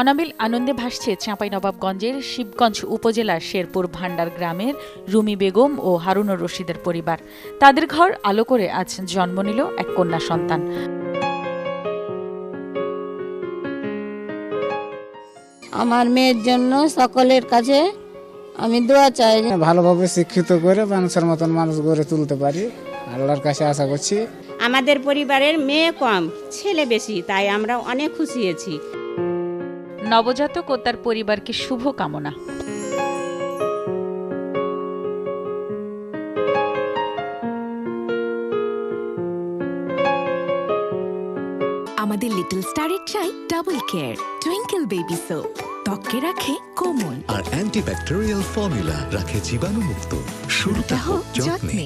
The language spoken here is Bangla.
অনাবিল আনন্দে ভাসছে চাঁপাইনবাবগঞ্জের শিবগঞ্জ উপজেলার শেরপুর ভান্ডার গ্রামের রুমি বেগম ও হারুনুর রশিদের পরিবার। তাদের ঘর আলো করে আজ জন্ম নিল এক কন্যা সন্তান। আমার মেয়ের জন্য সকলের কাছে আমি দোয়া চাই, ভালোভাবে শিক্ষিত করে মানুষের মতন মানুষ গড়ে তুলতে পারি, আল্লাহর কাছে আশা করছি। আমাদের পরিবারের মেয়ে কম, ছেলে বেশি, তাই আমরা অনেক খুশি হয়েছি। নবজাতক ও তার পরিবারকে শুভ কামনা। আমাদের লিটল স্টারের চাই double care twinkle baby soap, ত্বককে রাখে কোমল আর অ্যান্টিব্যাকটেরিয়াল ফর্মুলা রাখে জীবাণুমুক্ত। শুরুটা হোক যত্নে।